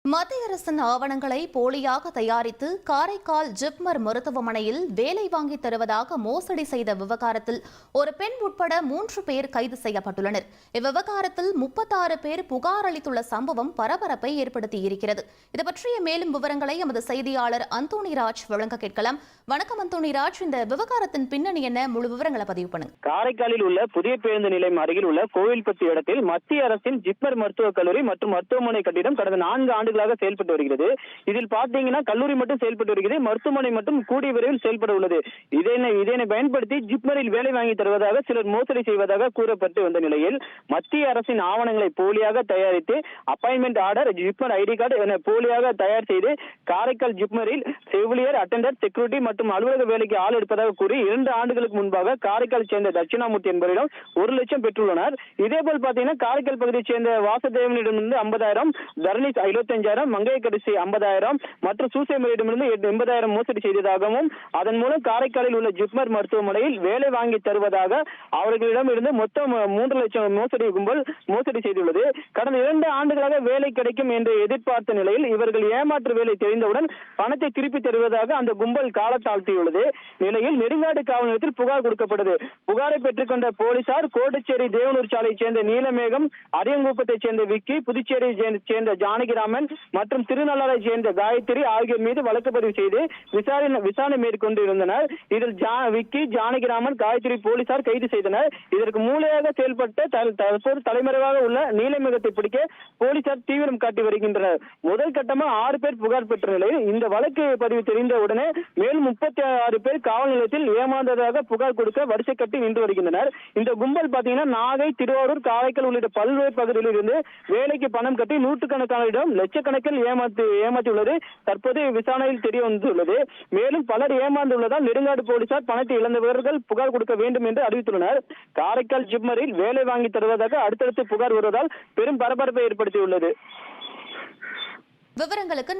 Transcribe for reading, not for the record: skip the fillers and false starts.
மத்திய அரசின் ஆவணங்களை போலியாக தயாரித்து காரைக்கால் ஜிப்மர் மருத்துவமனையில் வேலை வாங்கி தருவதாக மோசடி செய்த விவகாரத்தில் ஒரு பெண் உட்பட 3 பேர் கைது செய்யப்பட்டுள்ளனர். இவ்விவகாரத்தில் 36 பேர் புகார் அளித்துள்ள சம்பவம் பரபரப்பை ஏற்படுத்தியிருக்கிறது. இது பற்றிய மேலும் விவரங்களை எமது செய்தியாளர் அந்தோணிராஜ் வழங்க கேட்கலாம். வணக்கம் அந்தோணிராஜ், இந்த விவகாரத்தின் பின்னணி என்ன? முழு விவரங்களை பதிவு பண்ணுங்க. காரைக்காலில் உள்ள புதிய பேருந்து நிலையம் அருகில் உள்ள கோவில்பட்டி இடத்தில் மத்திய அரசின் ஜிப்மர் மருத்துவக் கல்லூரி மற்றும் மருத்துவமனை கட்டிடம் கடந்த 4 ஆண்டுகளாக செயல்பட்டு வருகிறது. இதில் பாத்தீங்கன்னா கல்லூரி மட்டும் செயல்பட்டு வருகிறது, மருத்துவமனை மட்டும் கூடிய விரைவில் செயல்பட உள்ளது. இதனை பயன்படுத்தி ஜிப்மரில் வேலை வாங்கி தருவதாக சிலர் மோசடி செய்வதாக கூறப்பட்டு வந்த நிலையில் மத்திய அரசின் ஆவணங்களை போலியாக தயாரித்து appointment order, JIPMER ID card என போலியாக தயார் செய்து காரைக்கால் ஜிப்மரில் செவிலியர், அட்டெண்டர், செக்யூரிட்டி மற்றும் அலுவலக வேலைக்கு ஆள் எடுப்பதாக கூறி 2 ஆண்டுகளுக்கு முன்பாக காரைக்கால் சேர்ந்த தட்சிணாமூர்த்தி என்பவரிடம் 1 லட்சம் பெற்றுள்ளனர். இதேபோல் பாத்தீங்கன்னா காரைக்கால் பகுதியைச் சேர்ந்த வாசுதேவனிடமிருந்து 50,000, தர்னிஸ் 75,000, மங்கையக்கரிசி 50,000 மற்றும் சூசைமரியிடமிருந்து 80,000 மோசடி செய்ததாகவும் அதன் மூலம் காரைக்காலில் உள்ள ஜிப்மர் மருத்துவமனையில் வேலை வாங்கி தருவதாக அவர்களிடமிருந்து மொத்தம் 3 லட்சம் மோசடி கும்பல் மோசடி செய்துள்ளது. கடந்த 2 ஆண்டுகளாக வேலை கிடைக்கும் என்று எதிர்பார்த்த நிலையில் இவர்கள் ஏமாற்று வேலை தெரிந்தவுடன் பணத்தை திருப்பி தருவதாக அந்த கும்பல் காலத்தாழ்த்தியுள்ளது. நிலையில் நெடுங்காடு காவல் நிலையத்தில் புகார் கொடுக்கப்பட்டது. புகாரை பெற்றுக்கொண்ட போலீசார் கோட்டச்சேரி தேவனூர் சாலையைச் சேர்ந்த நீலமேகம், அரியங்குப்பத்தைச் சேர்ந்த விக்கி, புதுச்சேரியை சேர்ந்த ஜானகிராமன் மற்றும் திருநள்ளாரை சேர்ந்த காயத்ரி ஆகியோர் மீது வழக்கு பதிவு செய்து விசாரணை மேற்கொண்டிருந்தனர். இதில் விக்கி, ஜானகிராமன், காயத்ரி போலீசார் கைது செய்தனர். இதற்கு மூளையாக செயல்பட்ட தற்போது தலைமறைவாக உள்ள நீலமேகத்தை பிடிக்க போலீசார் தீவிரம் காட்டி வருகின்றனர். முதல் கட்டமாக 6 பேர் புகார் பெற்ற நிலையில் இந்த வழக்கு பதிவு தெரிந்தவுடனே மேலும் 36 பேர் காவல் நிலையத்தில் ஏமாந்ததாக புகார் கொடுக்க வரிசை கட்டி நின்று வருகின்றனர். இந்த கும்பல் பாத்தீங்கன்னா நாகை, திருவாரூர், காரைக்கால் உள்ளிட்ட பல்வேறு பகுதிகளில் இருந்து வேலைக்கு பணம் கட்டி நூற்றுக்கணக்கானரிடம் லட்சக்கணக்கில் ஏமாற்றியுள்ளது தற்போது விசாரணையில் தெரிய வந்துள்ளது. மேலும் பலர் ஏமாந்துள்ளதால் நெடுங்காடு போலீசார் பணத்தை இழந்தவர்கள் புகார் கொடுக்க வேண்டும் என்று அறிவித்துள்ளனர். காரைக்கால் ஜிப்மரில் வேலை வாங்கி தருவதாக அடுத்தடுத்து புகார் வருவதால் பெரும் பரபரப்பை ஏற்படுத்தியுள்ளது. விவரங்களுக்கு